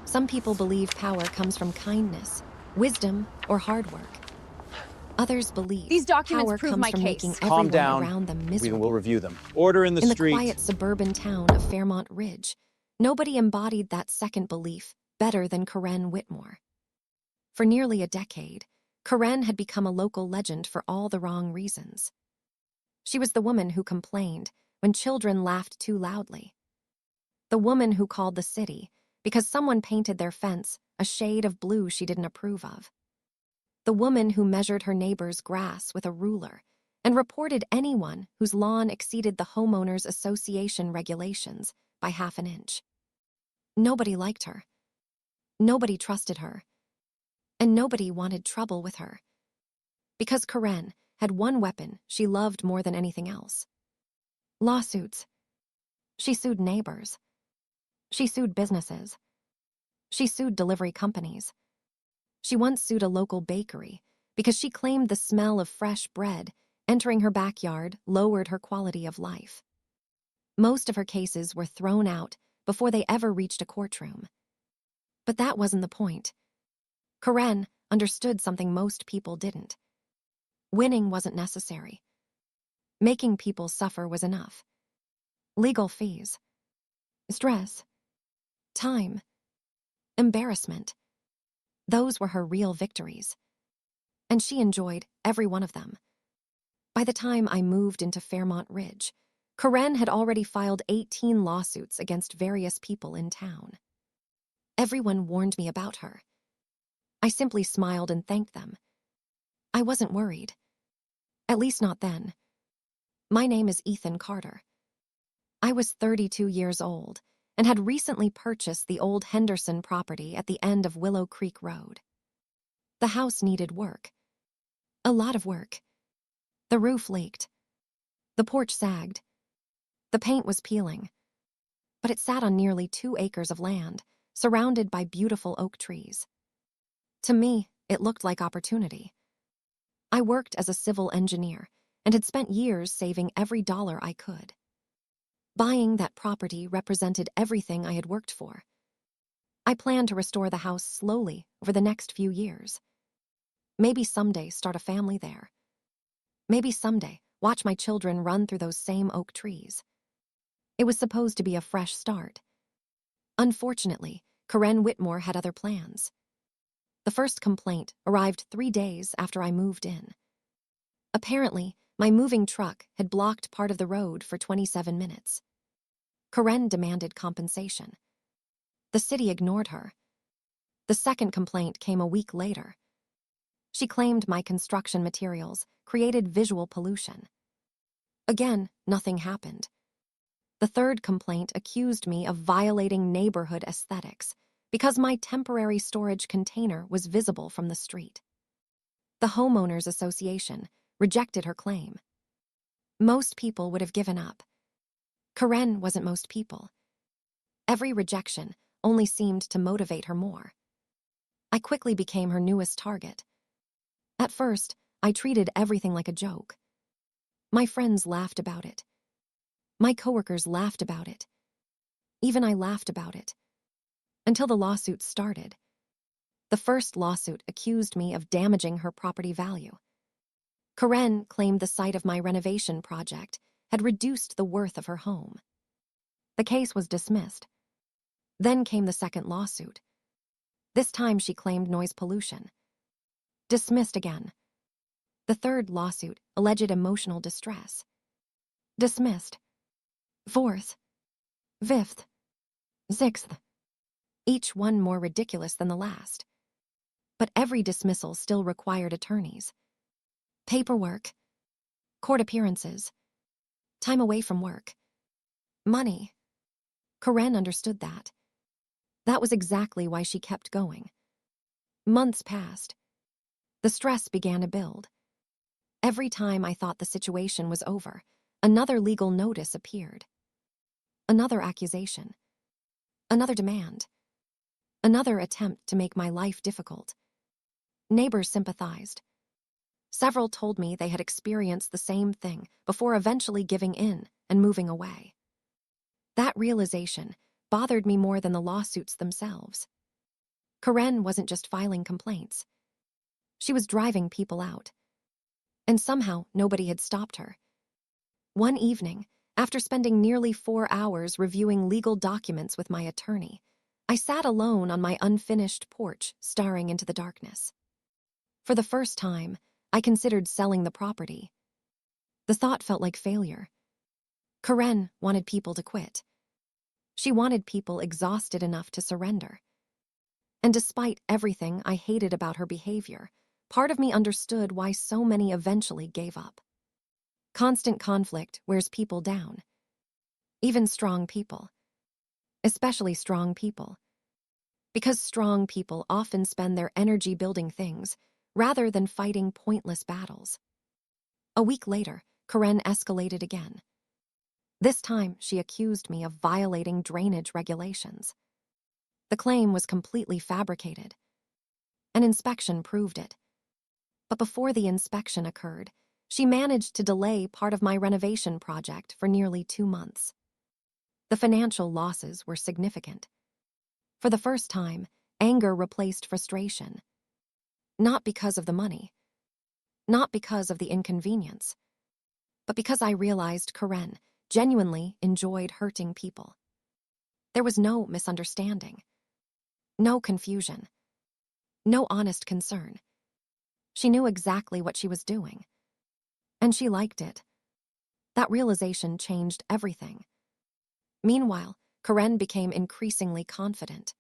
Some people believe power comes from kindness, wisdom, or hard work. Others believe These documents power prove comes my from making case. Calm everyone down. around them We miserable. will review them. Order in the In the street. quiet suburban town of Fairmont Ridge, nobody embodied that second belief better than Karen Whitmore. For nearly a decade, Karen had become a local legend for all the wrong reasons. She was the woman who complained when children laughed too loudly. The woman who called the city because someone painted their fence a shade of blue she didn't approve of. The woman who measured her neighbor's grass with a ruler and reported anyone whose lawn exceeded the homeowners association regulations by half an inch. Nobody liked her. Nobody trusted her. And nobody wanted trouble with her. Because Karen had one weapon she loved more than anything else. Lawsuits. She sued neighbors. She sued businesses. She sued delivery companies. She once sued a local bakery because she claimed the smell of fresh bread entering her backyard lowered her quality of life. Most of her cases were thrown out before they ever reached a courtroom. But that wasn't the point. Karen understood something most people didn't. Winning wasn't necessary. Making people suffer was enough. Legal fees, stress, time, embarrassment. Those were her real victories. And she enjoyed every one of them. By the time I moved into Fairmont Ridge, Karen had already filed 18 lawsuits against various people in town. Everyone warned me about her. I simply smiled and thanked them. I wasn't worried. At least not then. My name is Ethan Carter. I was 32 years old and had recently purchased the old Henderson property at the end of Willow Creek Road. The house needed work. A lot of work. The roof leaked. The porch sagged. The paint was peeling. But it sat on nearly 2 acres of land, surrounded by beautiful oak trees. To me, it looked like opportunity. I worked as a civil engineer and had spent years saving every dollar I could. Buying that property represented everything I had worked for. I planned to restore the house slowly over the next few years. Maybe someday start a family there. Maybe someday watch my children run through those same oak trees. It was supposed to be a fresh start. Unfortunately, Karen Whitmore had other plans. The first complaint arrived 3 days after I moved in. Apparently, my moving truck had blocked part of the road for 27 minutes. Karen demanded compensation. The city ignored her. The second complaint came a week later. She claimed my construction materials created visual pollution. Again, nothing happened. The third complaint accused me of violating neighborhood aesthetics because my temporary storage container was visible from the street. The homeowners association rejected her claim. Most people would have given up. Karen wasn't most people. Every rejection only seemed to motivate her more. I quickly became her newest target. At first, I treated everything like a joke. My friends laughed about it. My coworkers laughed about it. Even I laughed about it. Until the lawsuit started. The first lawsuit accused me of damaging her property value. Karen claimed the site of my renovation project had reduced the worth of her home. The case was dismissed. Then came the second lawsuit. This time she claimed noise pollution. Dismissed again. The third lawsuit alleged emotional distress. Dismissed. Fourth. Fifth. Sixth. Each one more ridiculous than the last. But every dismissal still required attorneys. Paperwork. Court appearances. Time away from work. Money. Karen understood that. That was exactly why she kept going. Months passed. The stress began to build. Every time I thought the situation was over, another legal notice appeared. Another accusation. Another demand. Another attempt to make my life difficult. Neighbors sympathized. Several told me they had experienced the same thing before eventually giving in and moving away. That realization bothered me more than the lawsuits themselves. Karen wasn't just filing complaints. She was driving people out. And somehow, nobody had stopped her. One evening, after spending nearly 4 hours reviewing legal documents with my attorney, I sat alone on my unfinished porch, staring into the darkness. For the first time, I considered selling the property. The thought felt like failure. Karen wanted people to quit. She wanted people exhausted enough to surrender. And despite everything I hated about her behavior, part of me understood why so many eventually gave up. Constant conflict wears people down. Even strong people. Especially strong people. Because strong people often spend their energy building things, rather than fighting pointless battles. A week later, Karen escalated again. This time, she accused me of violating drainage regulations. The claim was completely fabricated. An inspection proved it. But before the inspection occurred, she managed to delay part of my renovation project for nearly 2 months. The financial losses were significant. For the first time, anger replaced frustration. Not because of the money. Not because of the inconvenience. But because I realized Karen genuinely enjoyed hurting people. There was no misunderstanding. No confusion. No honest concern. She knew exactly what she was doing. And she liked it. That realization changed everything. Meanwhile, Karen became increasingly confident.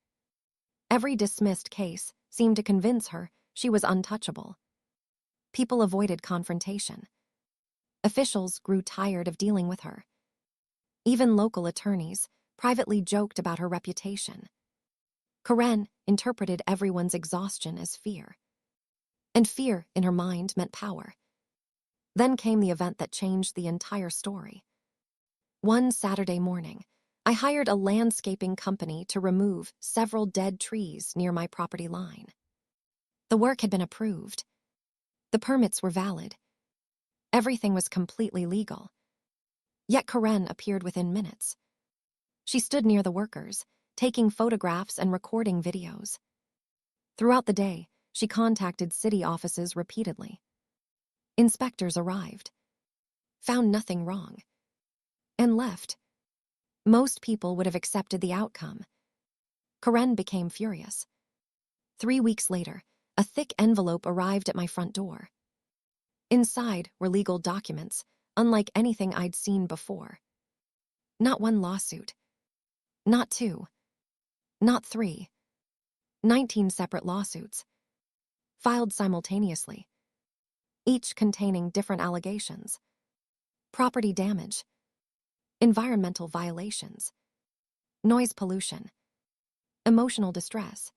Every dismissed case seemed to convince her she was untouchable. People avoided confrontation. Officials grew tired of dealing with her. Even local attorneys privately joked about her reputation. Karen interpreted everyone's exhaustion as fear. And fear in her mind meant power. Then came the event that changed the entire story. One Saturday morning, I hired a landscaping company to remove several dead trees near my property line. The work had been approved. The permits were valid. Everything was completely legal. Yet Karen appeared within minutes. She stood near the workers, taking photographs and recording videos. Throughout the day, she contacted city offices repeatedly. Inspectors arrived, found nothing wrong, and left. Most people would have accepted the outcome. Karen became furious. 3 weeks later, a thick envelope arrived at my front door. Inside were legal documents, unlike anything I'd seen before. Not one lawsuit. Not 2. Not 3. 19 separate lawsuits. Filed simultaneously. Each containing different allegations. Property damage. Environmental violations. Noise pollution. Emotional distress.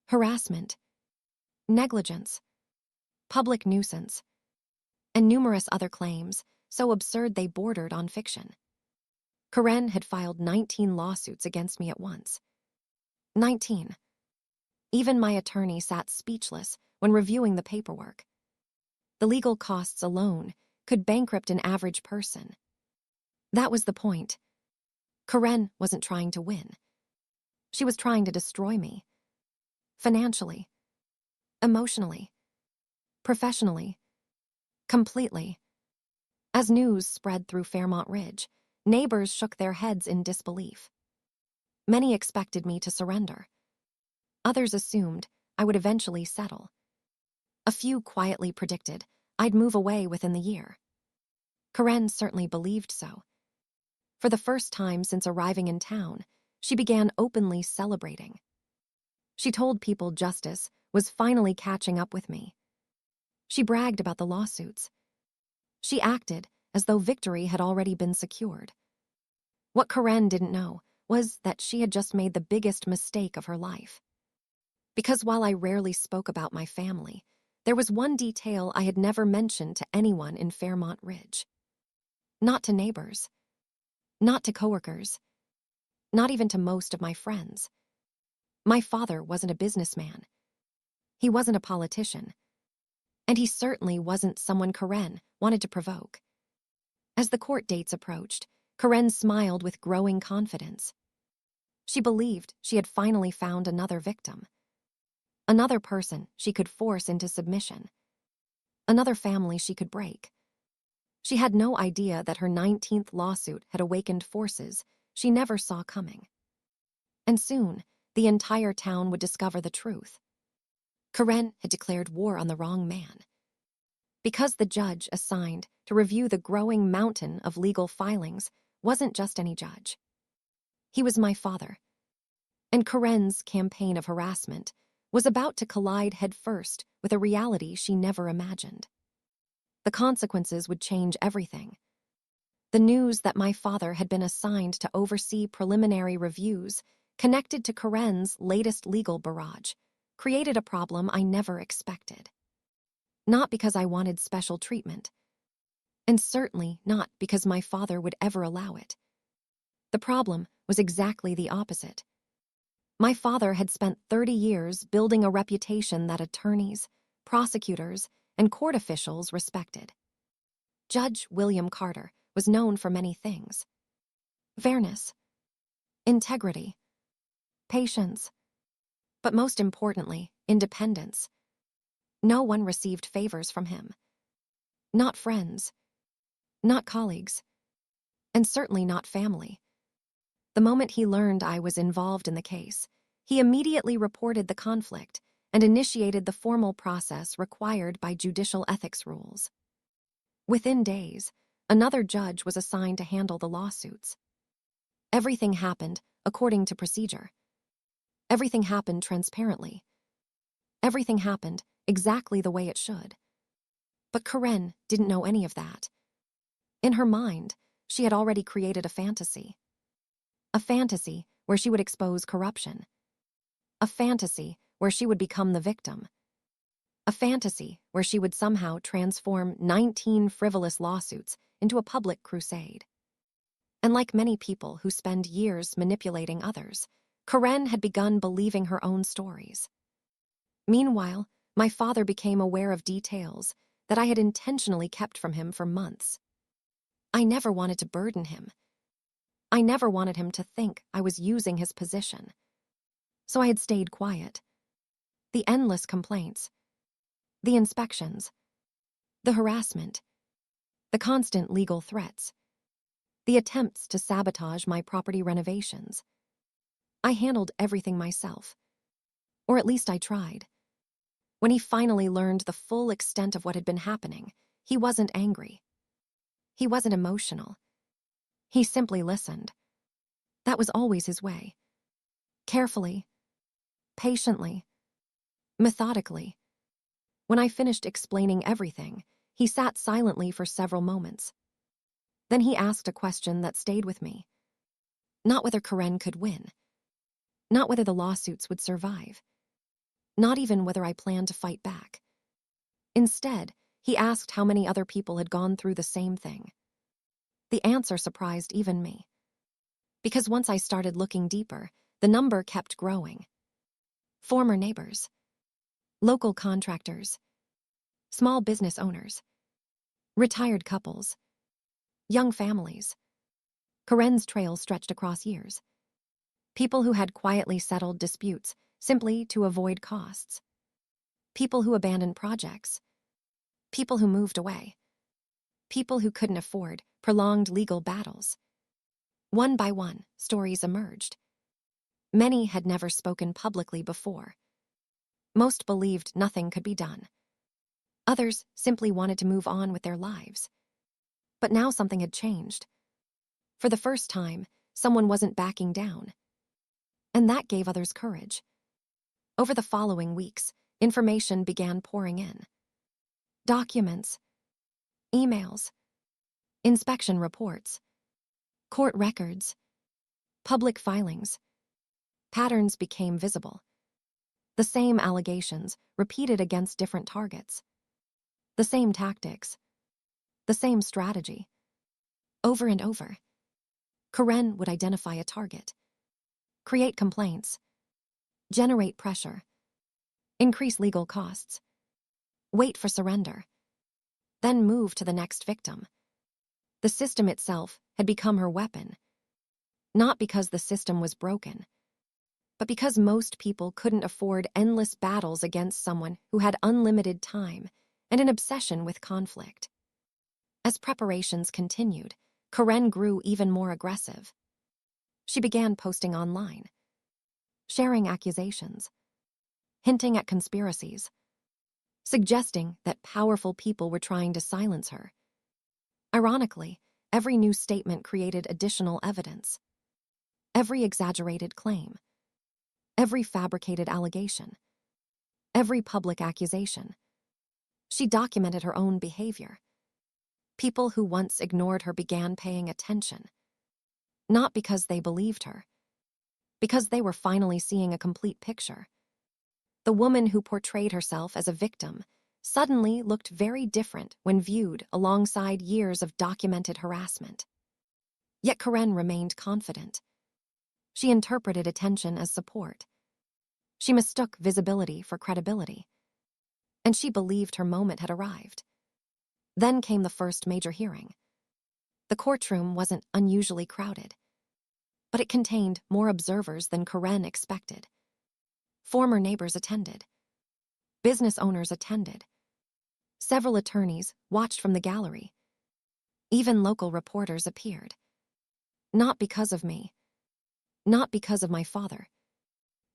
Harassment. Negligence. Public nuisance. And numerous other claims, so absurd they bordered on fiction. Karen had filed 19 lawsuits against me at once. 19. Even my attorney sat speechless when reviewing the paperwork. The legal costs alone could bankrupt an average person. That was the point. Karen wasn't trying to win. She was trying to destroy me. Financially. Emotionally. Professionally. Completely. As news spread through Fairmont Ridge, neighbors shook their heads in disbelief. Many expected me to surrender. Others assumed I would eventually settle. A few quietly predicted I'd move away within the year. Karen certainly believed so. For the first time since arriving in town, she began openly celebrating. She told people justice was finally catching up with me. She bragged about the lawsuits. She acted as though victory had already been secured. What Karen didn't know was that she had just made the biggest mistake of her life. Because while I rarely spoke about my family, there was one detail I had never mentioned to anyone in Fairmont Ridge. Not to neighbors. Not to coworkers. Not even to most of my friends. My father wasn't a businessman. He wasn't a politician. And he certainly wasn't someone Karen wanted to provoke. As the court dates approached, Karen smiled with growing confidence. She believed she had finally found another victim. Another person she could force into submission. Another family she could break. She had no idea that her 19th lawsuit had awakened forces she never saw coming. And soon, the entire town would discover the truth. Karen had declared war on the wrong man. Because the judge assigned to review the growing mountain of legal filings wasn't just any judge. He was my father. And Karen's campaign of harassment was about to collide headfirst with a reality she never imagined. The consequences would change everything. The news that my father had been assigned to oversee preliminary reviews connected to Karen's latest legal barrage created a problem I never expected. Not because I wanted special treatment, and certainly not because my father would ever allow it. The problem was exactly the opposite. My father had spent 30 years building a reputation that attorneys, prosecutors, and court officials respected. Judge William Carter was known for many things: fairness, integrity, patience, but most importantly, independence. No one received favors from him. Not friends, not colleagues, and certainly not family. The moment he learned I was involved in the case, he immediately reported the conflict and initiated the formal process required by judicial ethics rules. Within days, another judge was assigned to handle the lawsuits. Everything happened according to procedure. Everything happened transparently. Everything happened exactly the way it should. But Karen didn't know any of that. In her mind, she had already created a fantasy. A fantasy where she would expose corruption. A fantasy where she would become the victim. A fantasy where she would somehow transform 19 frivolous lawsuits into a public crusade. And like many people who spend years manipulating others, Karen had begun believing her own stories. Meanwhile, my father became aware of details that I had intentionally kept from him for months. I never wanted to burden him. I never wanted him to think I was using his position. So I had stayed quiet. The endless complaints, the inspections, the harassment, the constant legal threats, the attempts to sabotage my property renovations. I handled everything myself. Or at least I tried. When he finally learned the full extent of what had been happening, he wasn't angry. He wasn't emotional. He simply listened. That was always his way. Carefully, patiently, methodically. When I finished explaining everything, he sat silently for several moments. Then he asked a question that stayed with me. Not whether Karen could win. Not whether the lawsuits would survive. Not even whether I planned to fight back. Instead, he asked how many other people had gone through the same thing. The answer surprised even me. Because once I started looking deeper, the number kept growing. Former neighbors, local contractors, small business owners, retired couples, young families. Karen's trail stretched across years. People who had quietly settled disputes simply to avoid costs. People who abandoned projects. People who moved away. People who couldn't afford prolonged legal battles. One by one, stories emerged. Many had never spoken publicly before. Most believed nothing could be done. Others simply wanted to move on with their lives. But now something had changed. For the first time, someone wasn't backing down. And that gave others courage. Over the following weeks, information began pouring in. Documents, emails, inspection reports, court records, public filings. Patterns became visible. The same allegations repeated against different targets. The same tactics. The same strategy. Over and over. Karen would identify a target. Create complaints. Generate pressure. Increase legal costs. Wait for surrender. Then move to the next victim. The system itself had become her weapon. Not because the system was broken, but because most people couldn't afford endless battles against someone who had unlimited time and an obsession with conflict. As preparations continued, Karen grew even more aggressive. She began posting online, sharing accusations, hinting at conspiracies, suggesting that powerful people were trying to silence her. Ironically, every new statement created additional evidence. Every exaggerated claim, every fabricated allegation, every public accusation. She documented her own behavior. People who once ignored her began paying attention, not because they believed her, because they were finally seeing a complete picture. The woman who portrayed herself as a victim suddenly looked very different when viewed alongside years of documented harassment. Yet Karen remained confident. She interpreted attention as support. She mistook visibility for credibility. And she believed her moment had arrived. Then came the first major hearing. The courtroom wasn't unusually crowded, but it contained more observers than Karen expected. Former neighbors attended. Business owners attended. Several attorneys watched from the gallery. Even local reporters appeared. Not because of me. Not because of my father.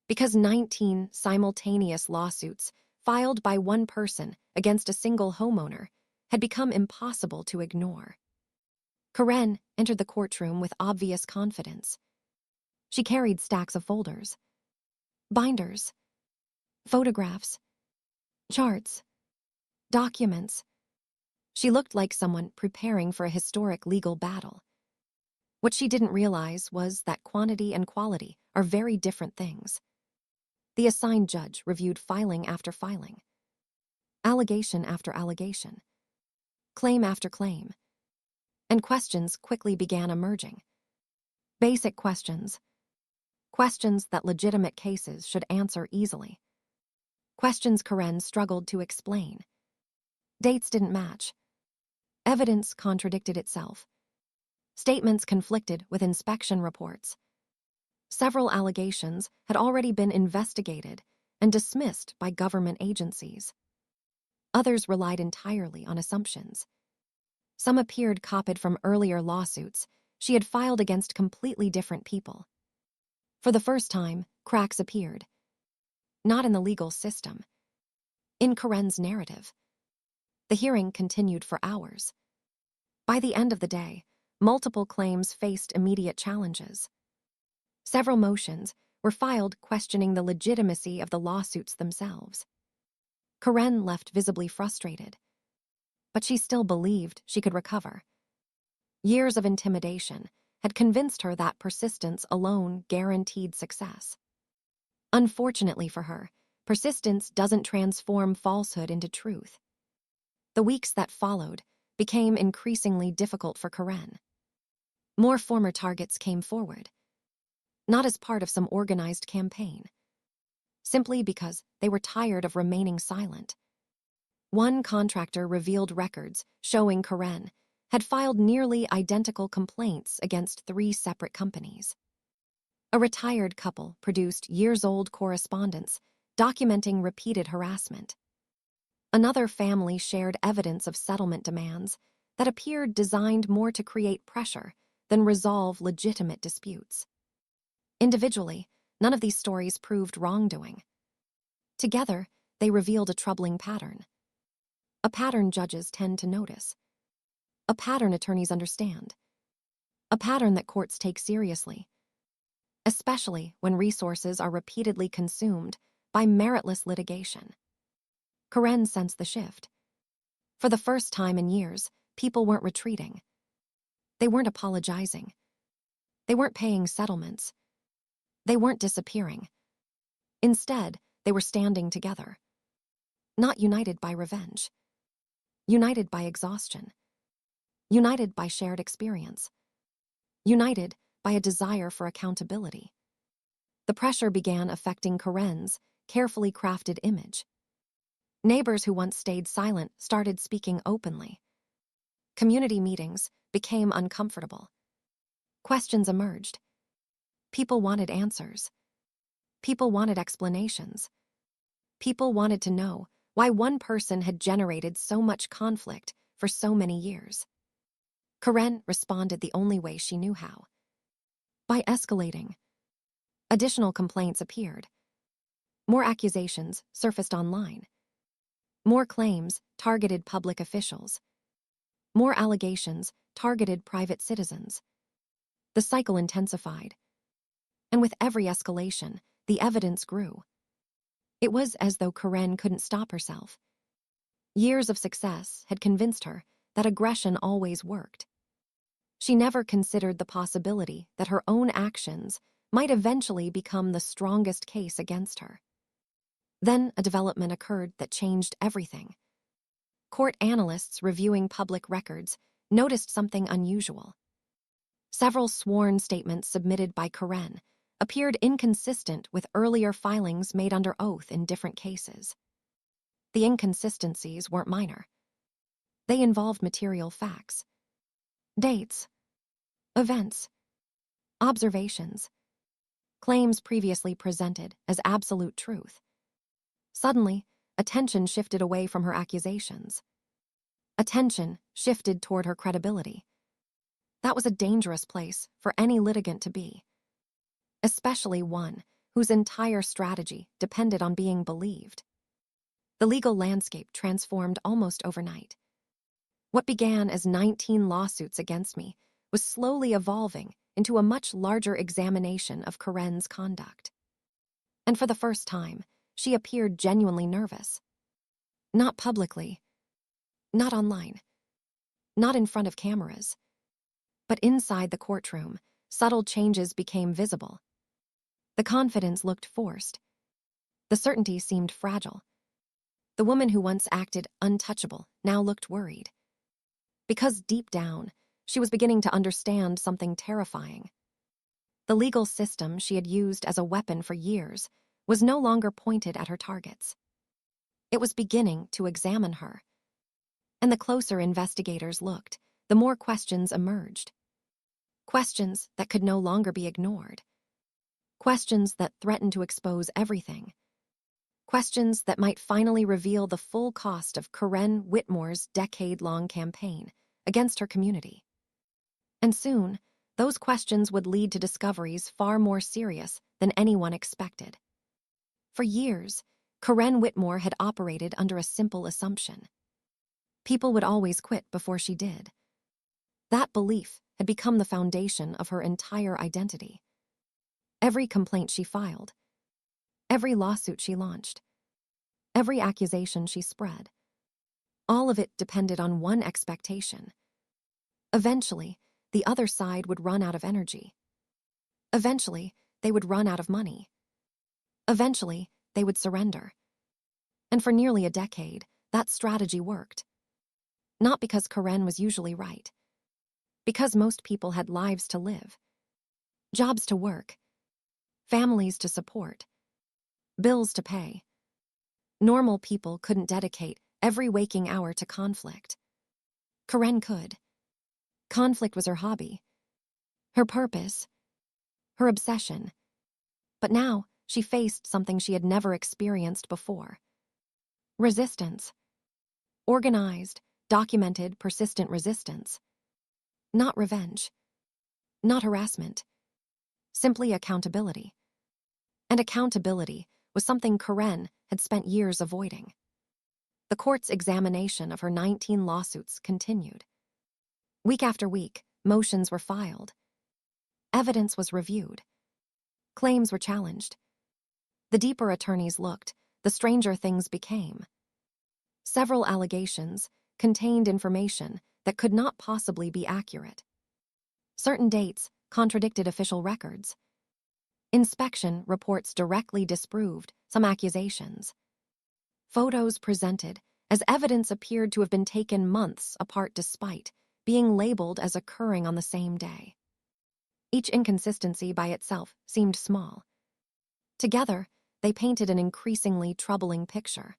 Because 19 simultaneous lawsuits filed by one person against a single homeowner had become impossible to ignore. Karen entered the courtroom with obvious confidence. She carried stacks of folders, binders, photographs, charts, documents. She looked like someone preparing for a historic legal battle. What she didn't realize was that quantity and quality are very different things. The assigned judge reviewed filing after filing, allegation after allegation, claim after claim, and questions quickly began emerging. Basic questions. Questions that legitimate cases should answer easily. Questions Karen struggled to explain. Dates didn't match. Evidence contradicted itself. Statements conflicted with inspection reports. Several allegations had already been investigated and dismissed by government agencies. Others relied entirely on assumptions. Some appeared copied from earlier lawsuits she had filed against completely different people. For the first time, cracks appeared. Not in the legal system. In Karen's narrative. The hearing continued for hours. By the end of the day, multiple claims faced immediate challenges. Several motions were filed questioning the legitimacy of the lawsuits themselves. Karen left visibly frustrated, but she still believed she could recover. Years of intimidation had convinced her that persistence alone guaranteed success. Unfortunately for her, persistence doesn't transform falsehood into truth. The weeks that followed became increasingly difficult for Karen. More former targets came forward, not as part of some organized campaign, simply because they were tired of remaining silent. One contractor revealed records showing Karen had filed nearly identical complaints against 3 separate companies. A retired couple produced years-old correspondence documenting repeated harassment. Another family shared evidence of settlement demands that appeared designed more to create pressure than resolve legitimate disputes. Individually, none of these stories proved wrongdoing. Together, they revealed a troubling pattern. A pattern judges tend to notice. A pattern attorneys understand. A pattern that courts take seriously, especially when resources are repeatedly consumed by meritless litigation. Karen sensed the shift. For the first time in years, people weren't retreating. They weren't apologizing. They weren't paying settlements. They weren't disappearing. Instead, they were standing together. Not united by revenge. United by exhaustion. United by shared experience. United by a desire for accountability. The pressure began affecting Karen's carefully crafted image. Neighbors who once stayed silent started speaking openly. Community meetings became uncomfortable. Questions emerged. People wanted answers. People wanted explanations. People wanted to know why one person had generated so much conflict for so many years. Karen responded the only way she knew how: by escalating. Additional complaints appeared. More accusations surfaced online. More claims targeted public officials. More allegations targeted private citizens. The cycle intensified. And with every escalation, the evidence grew. It was as though Karen couldn't stop herself. Years of success had convinced her that aggression always worked. She never considered the possibility that her own actions might eventually become the strongest case against her. Then a development occurred that changed everything. Court analysts reviewing public records noticed something unusual. Several sworn statements submitted by Karen appeared inconsistent with earlier filings made under oath in different cases. The inconsistencies weren't minor. They involved material facts: dates, events, observations, claims previously presented as absolute truth. Suddenly, attention shifted away from her accusations. Attention shifted toward her credibility. That was a dangerous place for any litigant to be, especially one whose entire strategy depended on being believed. The legal landscape transformed almost overnight. What began as 19 lawsuits against me was slowly evolving into a much larger examination of Karen's conduct. And for the first time, she appeared genuinely nervous. Not publicly, not online, not in front of cameras, but inside the courtroom, subtle changes became visible. The confidence looked forced. The certainty seemed fragile. The woman who once acted untouchable now looked worried. Because deep down, she was beginning to understand something terrifying. The legal system she had used as a weapon for years was no longer pointed at her targets. It was beginning to examine her. And the closer investigators looked, the more questions emerged. Questions that could no longer be ignored. Questions that threatened to expose everything. Questions that might finally reveal the full cost of Karen Whitmore's decade-long campaign against her community. And soon, those questions would lead to discoveries far more serious than anyone expected. For years, Karen Whitmore had operated under a simple assumption: people would always quit before she did. That belief had become the foundation of her entire identity. Every complaint she filed, every lawsuit she launched, every accusation she spread, all of it depended on one expectation. Eventually, the other side would run out of energy. Eventually, they would run out of money. Eventually, they would surrender. And for nearly a decade, that strategy worked. Not because Karen was usually right. Because most people had lives to live, jobs to work, families to support, bills to pay. Normal people couldn't dedicate every waking hour to conflict. Karen could. Conflict was her hobby, her purpose, her obsession. But now she faced something she had never experienced before: resistance. Organized, documented, persistent resistance. Not revenge. Not harassment. Simply accountability. And accountability was something Karen had spent years avoiding. The court's examination of her 19 lawsuits continued. Week after week, motions were filed. Evidence was reviewed. Claims were challenged. The deeper attorneys looked, the stranger things became. Several allegations contained information that could not possibly be accurate. Certain dates contradicted official records. Inspection reports directly disproved some accusations. Photos presented as evidence appeared to have been taken months apart despite being labeled as occurring on the same day. Each inconsistency by itself seemed small. Together, they painted an increasingly troubling picture.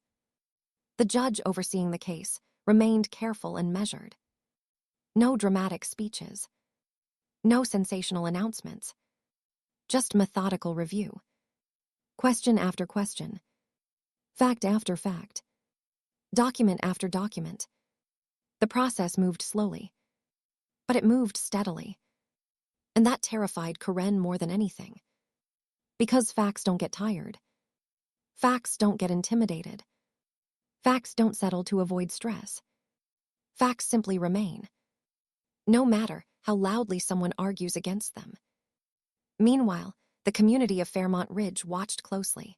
The judge overseeing the case remained careful and measured. No dramatic speeches. No sensational announcements. Just methodical review. Question after question. Fact after fact. Document after document. The process moved slowly, but it moved steadily. And that terrified Karen more than anything. Because facts don't get tired. Facts don't get intimidated. Facts don't settle to avoid stress. Facts simply remain, no matter how loudly someone argues against them. Meanwhile, the community of Fairmont Ridge watched closely.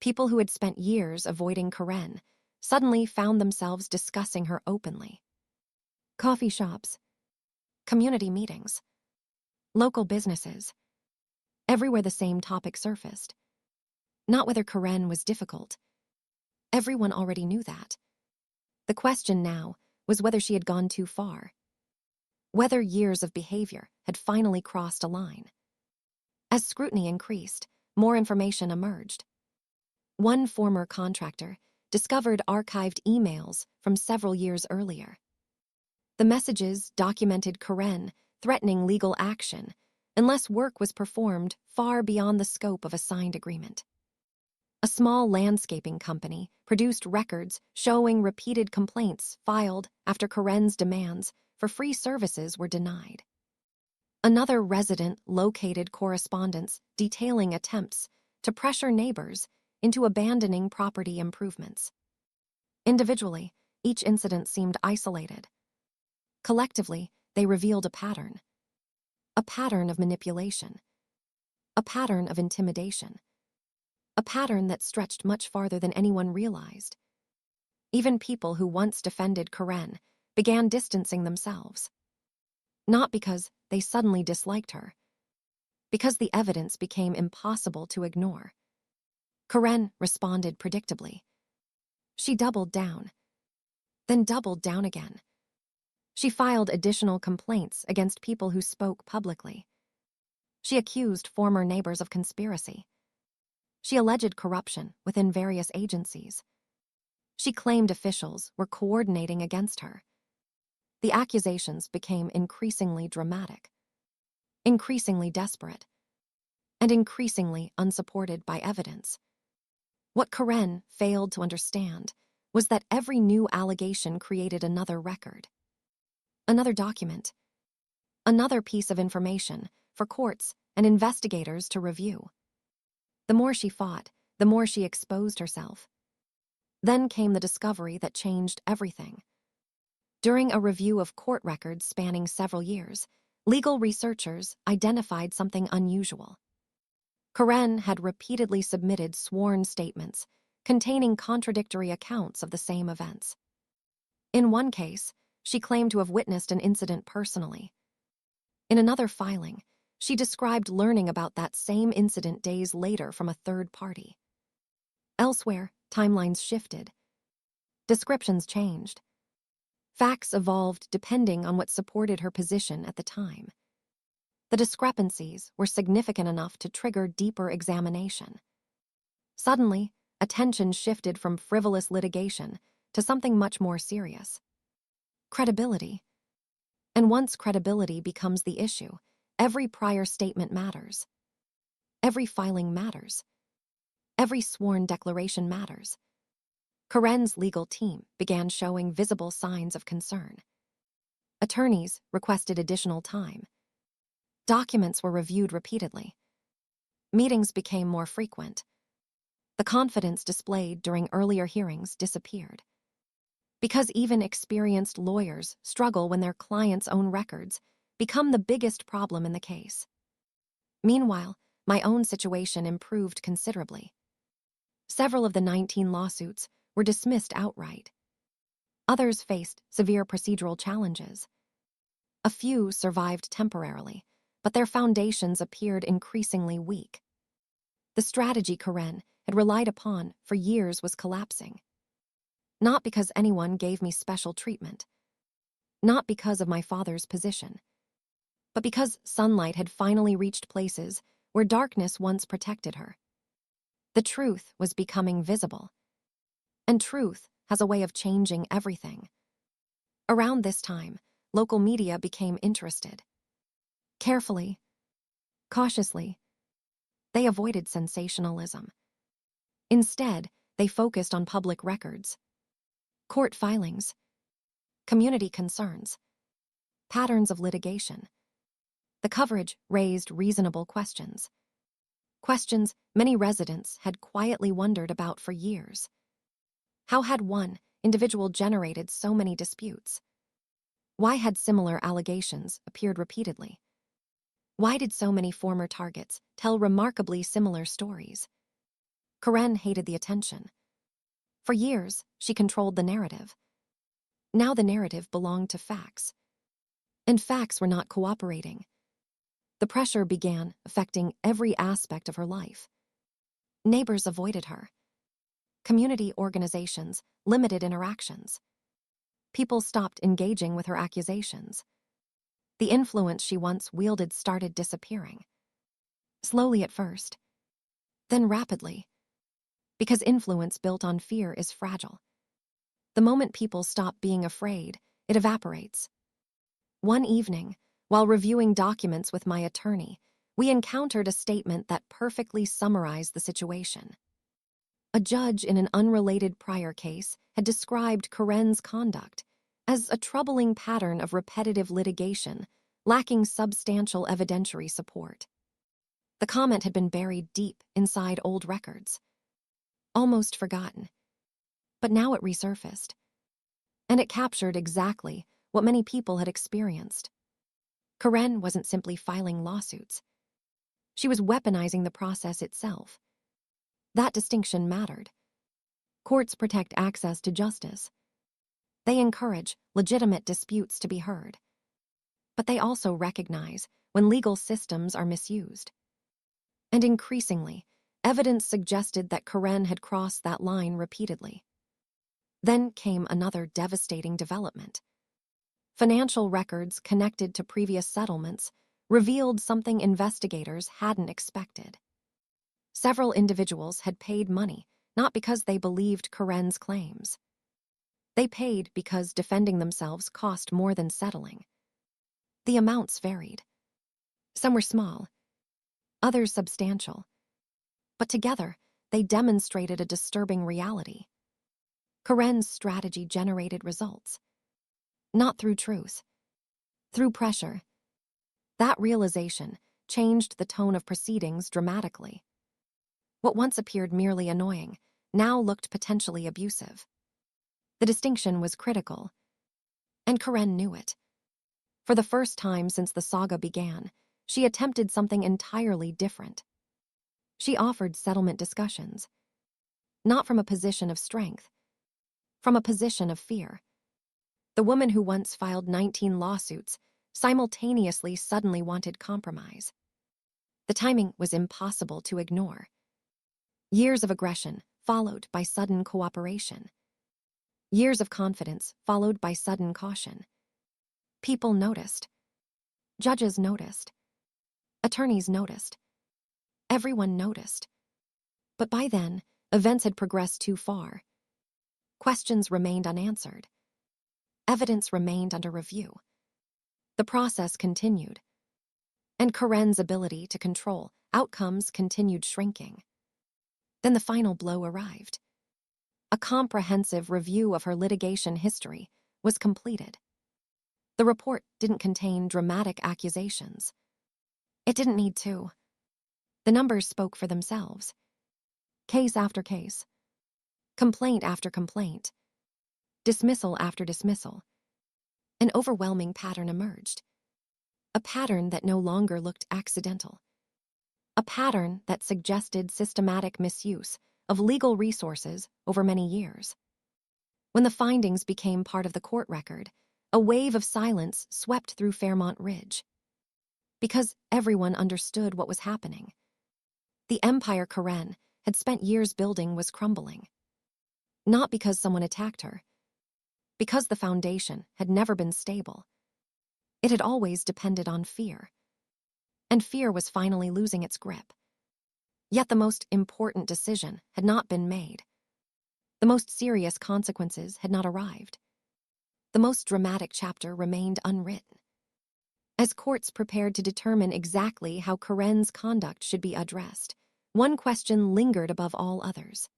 People who had spent years avoiding Karen suddenly found themselves discussing her openly. Coffee shops, community meetings, local businesses. Everywhere the same topic surfaced. Not whether Karen was difficult. Everyone already knew that. The question now was whether she had gone too far. Whether years of behavior had finally crossed a line. As scrutiny increased, more information emerged. One former contractor discovered archived emails from several years earlier. The messages documented Karen threatening legal action unless work was performed far beyond the scope of a signed agreement. A small landscaping company produced records showing repeated complaints filed after Karen's demands for free services were denied. Another resident located correspondence detailing attempts to pressure neighbors into abandoning property improvements. Individually, each incident seemed isolated. Collectively, they revealed a pattern of manipulation, a pattern of intimidation, a pattern that stretched much farther than anyone realized. Even people who once defended Karen began distancing themselves. Not because they suddenly disliked her, because the evidence became impossible to ignore. Karen responded predictably. She doubled down, then doubled down again. She filed additional complaints against people who spoke publicly. She accused former neighbors of conspiracy. She alleged corruption within various agencies. She claimed officials were coordinating against her. The accusations became increasingly dramatic, increasingly desperate, and increasingly unsupported by evidence. What Karen failed to understand was that every new allegation created another record, another document, another piece of information for courts and investigators to review. The more she fought, the more she exposed herself. Then came the discovery that changed everything. During a review of court records spanning several years, legal researchers identified something unusual. Karen had repeatedly submitted sworn statements containing contradictory accounts of the same events. In one case, she claimed to have witnessed an incident personally. In another filing, she described learning about that same incident days later from a third party. Elsewhere, timelines shifted. Descriptions changed. Facts evolved depending on what supported her position at the time. The discrepancies were significant enough to trigger deeper examination. Suddenly, attention shifted from frivolous litigation to something much more serious. Credibility. And once credibility becomes the issue, every prior statement matters. Every filing matters. Every sworn declaration matters. Karen's legal team began showing visible signs of concern. Attorneys requested additional time. Documents were reviewed repeatedly. Meetings became more frequent. The confidence displayed during earlier hearings disappeared. Because even experienced lawyers struggle when their clients' own records become the biggest problem in the case. Meanwhile, my own situation improved considerably. Several of the 19 lawsuits were dismissed outright. Others faced severe procedural challenges. A few survived temporarily, but their foundations appeared increasingly weak. The strategy Karen had relied upon for years was collapsing. Not because anyone gave me special treatment. Not because of my father's position. But because sunlight had finally reached places where darkness once protected her. The truth was becoming visible. And truth has a way of changing everything. Around this time, local media became interested. Carefully, cautiously, They avoided sensationalism. Instead, they focused on public records, court filings, community concerns, patterns of litigation. The coverage raised reasonable questions. Questions many residents had quietly wondered about for years. How had one individual generated so many disputes? Why had similar allegations appeared repeatedly? Why did so many former targets tell remarkably similar stories? Karen hated the attention. For years, she controlled the narrative. Now the narrative belonged to facts. And facts were not cooperating. The pressure began affecting every aspect of her life. Neighbors avoided her. Community organizations limited interactions. People stopped engaging with her accusations. The influence she once wielded started disappearing. Slowly at first, then rapidly. Because influence built on fear is fragile. The moment people stop being afraid, it evaporates. One evening, while reviewing documents with my attorney, we encountered a statement that perfectly summarized the situation. A judge in an unrelated prior case had described Karen's conduct as a troubling pattern of repetitive litigation, lacking substantial evidentiary support. The comment had been buried deep inside old records, almost forgotten. But now it resurfaced, and it captured exactly what many people had experienced. Karen wasn't simply filing lawsuits. She was weaponizing the process itself. That distinction mattered. Courts protect access to justice. They encourage legitimate disputes to be heard. But they also recognize when legal systems are misused. And increasingly, evidence suggested that Karen had crossed that line repeatedly. Then came another devastating development. Financial records connected to previous settlements revealed something investigators hadn't expected. Several individuals had paid money not because they believed Karen's claims. They paid because defending themselves cost more than settling. The amounts varied. Some were small, others substantial. But together, they demonstrated a disturbing reality. Karen's strategy generated results. Not through truth, through pressure. That realization changed the tone of proceedings dramatically. What once appeared merely annoying now looked potentially abusive. The distinction was critical, and Karen knew it. For the first time since the saga began, she attempted something entirely different. She offered settlement discussions, not from a position of strength, from a position of fear. The woman who once filed 19 lawsuits simultaneously suddenly wanted compromise. The timing was impossible to ignore. Years of aggression followed by sudden cooperation. Years of confidence followed by sudden caution. People noticed. Judges noticed. Attorneys noticed. Everyone noticed. But by then, events had progressed too far. Questions remained unanswered. Evidence remained under review. The process continued, and Karen's ability to control outcomes continued shrinking. Then the final blow arrived. A comprehensive review of her litigation history was completed. The report didn't contain dramatic accusations. It didn't need to. The numbers spoke for themselves. Case after case, complaint after complaint, dismissal after dismissal. An overwhelming pattern emerged. A pattern that no longer looked accidental. A pattern that suggested systematic misuse of legal resources over many years. When the findings became part of the court record, a wave of silence swept through Fairmont Ridge. Because everyone understood what was happening. The empire Karen had spent years building was crumbling. Not because someone attacked her. Because the foundation had never been stable. It had always depended on fear. And fear was finally losing its grip. Yet the most important decision had not been made. The most serious consequences had not arrived. The most dramatic chapter remained unwritten. As courts prepared to determine exactly how Karen's conduct should be addressed, One question lingered above all others.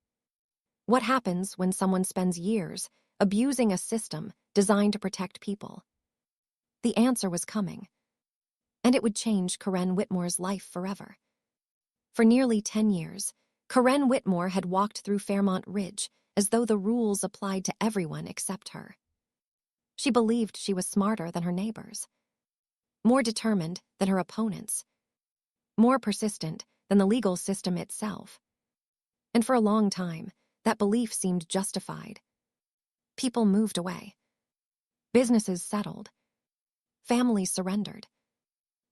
What happens when someone spends years abusing a system designed to protect people? The answer was coming, and it would change Karen Whitmore's life forever. For nearly 10 years, Karen Whitmore had walked through Fairmont Ridge as though the rules applied to everyone except her. She believed she was smarter than her neighbors, more determined than her opponents, more persistent than the legal system itself. And for a long time, that belief seemed justified. People moved away. Businesses settled. Families surrendered.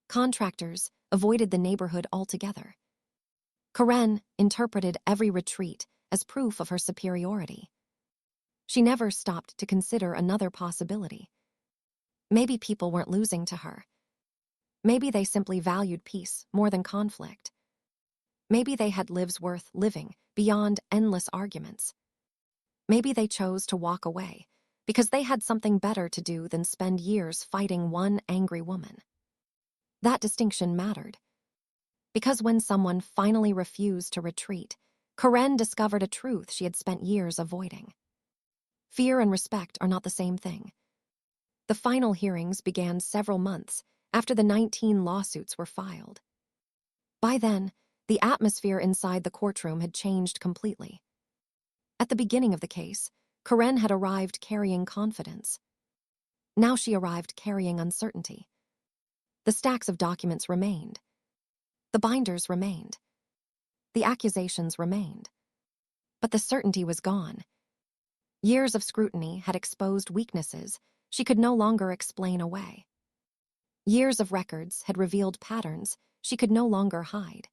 Contractors avoided the neighborhood altogether. Karen interpreted every retreat as proof of her superiority. She never stopped to consider another possibility. Maybe people weren't losing to her. Maybe they simply valued peace more than conflict. Maybe they had lives worth living beyond endless arguments. Maybe they chose to walk away because they had something better to do than spend years fighting one angry woman. That distinction mattered, because when someone finally refused to retreat, Karen discovered a truth she had spent years avoiding. Fear and respect are not the same thing. The final hearings began several months after the 19 lawsuits were filed. By then, the atmosphere inside the courtroom had changed completely. At the beginning of the case, Karen had arrived carrying confidence. Now she arrived carrying uncertainty. The stacks of documents remained. The binders remained. The accusations remained. But the certainty was gone. Years of scrutiny had exposed weaknesses she could no longer explain away. Years of records had revealed patterns she could no longer hide.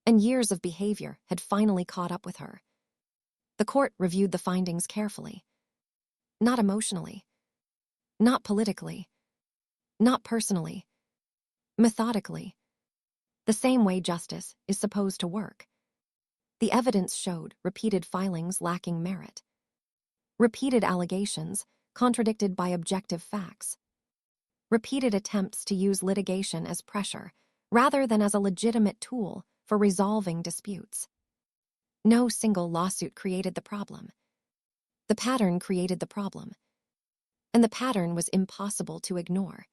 And years of behavior had finally caught up with her. The court reviewed the findings carefully. Not emotionally. Not politically. Not personally. Methodically. The same way justice is supposed to work. The evidence showed repeated filings lacking merit. Repeated allegations contradicted by objective facts. Repeated attempts to use litigation as pressure rather than as a legitimate tool for resolving disputes. No single lawsuit created the problem. The pattern created the problem. And the pattern was impossible to ignore.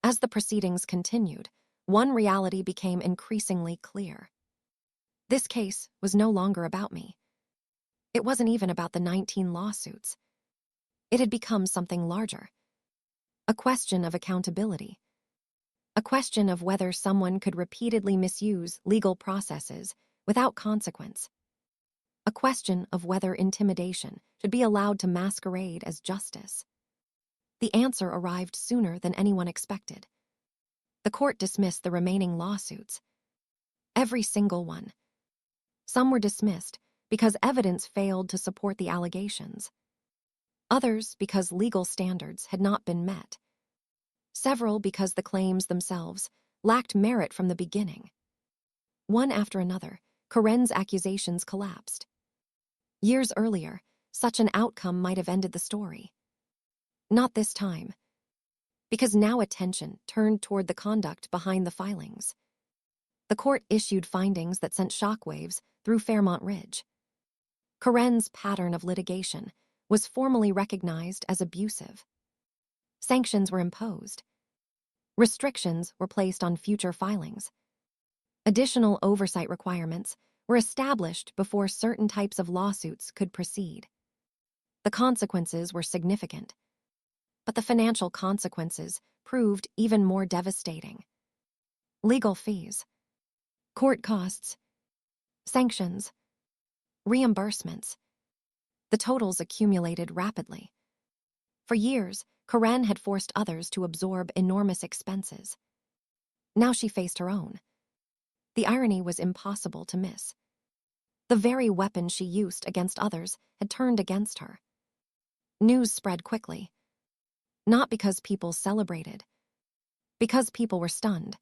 As the proceedings continued, one reality became increasingly clear. This case was no longer about me. It wasn't even about the 19 lawsuits. It had become something larger. A question of accountability. A question of whether someone could repeatedly misuse legal processes without consequence. A question of whether intimidation should be allowed to masquerade as justice. The answer arrived sooner than anyone expected. The court dismissed the remaining lawsuits. Every single one. Some were dismissed because evidence failed to support the allegations. Others because legal standards had not been met. Several because the claims themselves lacked merit from the beginning. One after another, Karen's accusations collapsed. Years earlier, such an outcome might have ended the story. Not this time, because now attention turned toward the conduct behind the filings. The court issued findings that sent shockwaves through Fairmont Ridge. Karen's pattern of litigation was formally recognized as abusive. Sanctions were imposed. Restrictions were placed on future filings. Additional oversight requirements were established before certain types of lawsuits could proceed. The consequences were significant, but the financial consequences proved even more devastating. Legal fees, court costs, sanctions, reimbursements. The totals accumulated rapidly. For years, Karen had forced others to absorb enormous expenses. Now she faced her own. The irony was impossible to miss. The very weapon she used against others had turned against her. News spread quickly. Not because people celebrated, because people were stunned.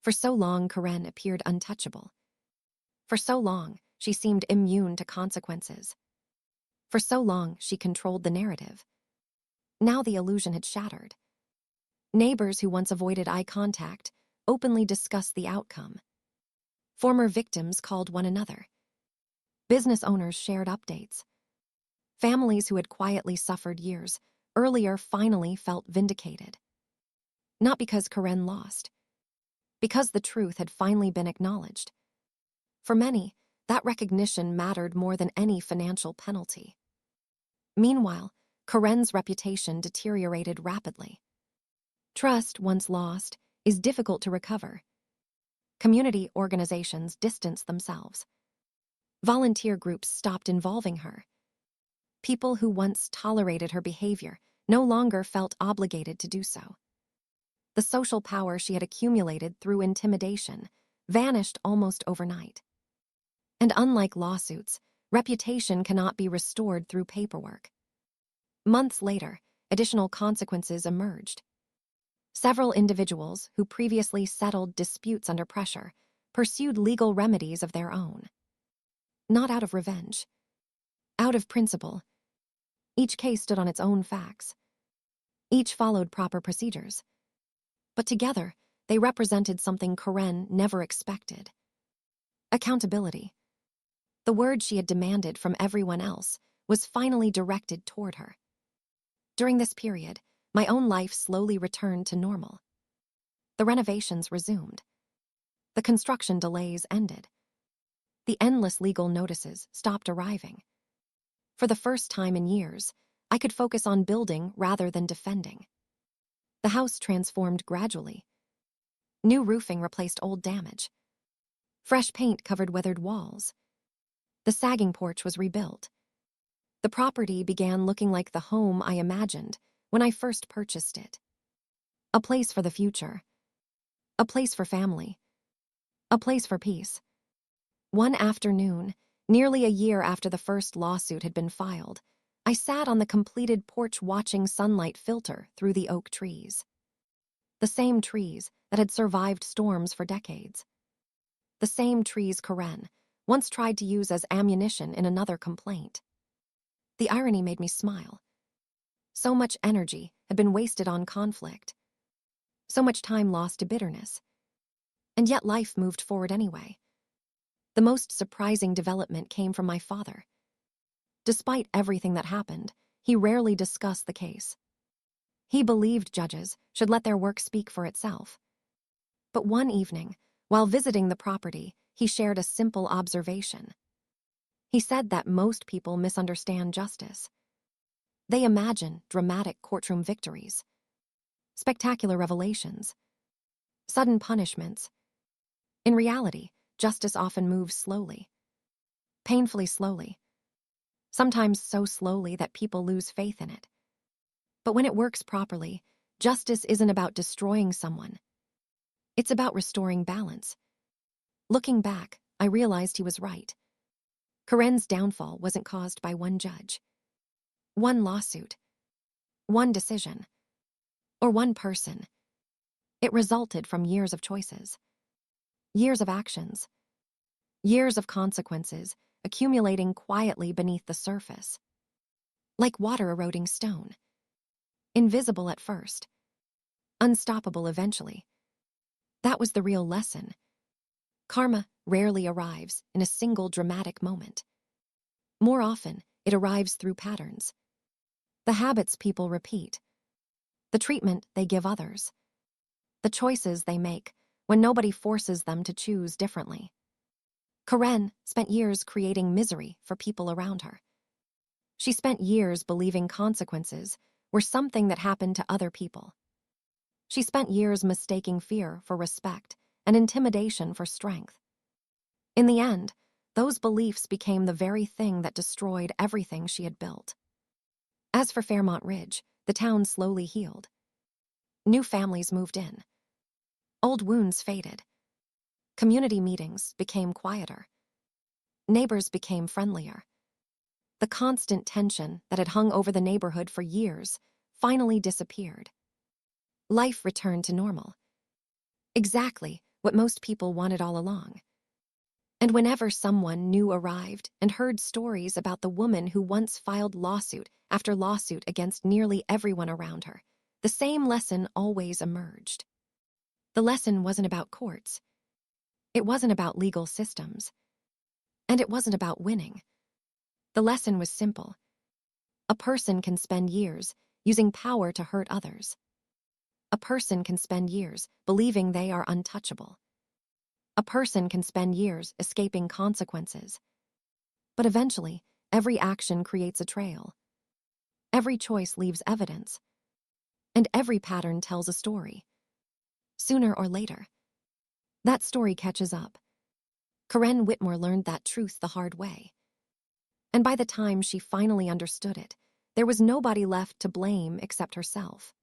For so long, Karen appeared untouchable. For so long, she seemed immune to consequences. For so long, she controlled the narrative. Now the illusion had shattered. Neighbors who once avoided eye contact openly discussed the outcome. Former victims called one another. Business owners shared updates. Families who had quietly suffered years earlier finally felt vindicated. Not because Karen lost, because the truth had finally been acknowledged. For many, that recognition mattered more than any financial penalty. Meanwhile, Karen's reputation deteriorated rapidly. Trust, once lost, is difficult to recover. Community organizations distanced themselves. Volunteer groups stopped involving her. People who once tolerated her behavior no longer felt obligated to do so. The social power she had accumulated through intimidation vanished almost overnight. And unlike lawsuits, reputation cannot be restored through paperwork. Months later, additional consequences emerged. Several individuals who previously settled disputes under pressure pursued legal remedies of their own. Not out of revenge. Out of principle. Each case stood on its own facts. Each followed proper procedures. But together, they represented something Karen never expected. Accountability. The word she had demanded from everyone else was finally directed toward her. During this period, my own life slowly returned to normal. The renovations resumed. The construction delays ended. The endless legal notices stopped arriving. For the first time in years, I could focus on building rather than defending. The house transformed gradually. New roofing replaced old damage. Fresh paint covered weathered walls. The sagging porch was rebuilt. The property began looking like the home I imagined when I first purchased it. A place for the future. A place for family. A place for peace. One afternoon, nearly a year after the first lawsuit had been filed, I sat on the completed porch watching sunlight filter through the oak trees. The same trees that had survived storms for decades. The same trees Karen once tried to use as ammunition in another complaint. The irony made me smile. So much energy had been wasted on conflict. So much time lost to bitterness. And yet life moved forward anyway. The most surprising development came from my father. Despite everything that happened, he rarely discussed the case. He believed judges should let their work speak for itself. But one evening, while visiting the property, he shared a simple observation. He said that most people misunderstand justice. They imagine dramatic courtroom victories, spectacular revelations, sudden punishments. In reality, justice often moves slowly, painfully slowly, sometimes so slowly that people lose faith in it. But when it works properly, justice isn't about destroying someone. It's about restoring balance. Looking back, I realized he was right. Karen's downfall wasn't caused by one judge, one lawsuit, one decision, or one person. It resulted from years of choices, years of actions, years of consequences accumulating quietly beneath the surface. Like water eroding stone. Invisible at first, unstoppable eventually. That was the real lesson. Karma rarely arrives in a single dramatic moment. More often, it arrives through patterns. The habits people repeat. The treatment they give others. The choices they make when nobody forces them to choose differently. Karen spent years creating misery for people around her. She spent years believing consequences were something that happened to other people. She spent years mistaking fear for respect and intimidation for strength. In the end, those beliefs became the very thing that destroyed everything she had built. As for Fairmont Ridge, the town slowly healed. New families moved in. Old wounds faded. Community meetings became quieter. Neighbors became friendlier. The constant tension that had hung over the neighborhood for years finally disappeared. Life returned to normal. Exactly what most people wanted all along. And whenever someone new arrived and heard stories about the woman who once filed lawsuit after lawsuit against nearly everyone around her, the same lesson always emerged. The lesson wasn't about courts. It wasn't about legal systems. And it wasn't about winning. The lesson was simple. A person can spend years using power to hurt others. A person can spend years believing they are untouchable. A person can spend years escaping consequences. But eventually, every action creates a trail. Every choice leaves evidence. And every pattern tells a story. Sooner or later, that story catches up. Karen Whitmore learned that truth the hard way. And by the time she finally understood it, there was nobody left to blame except herself.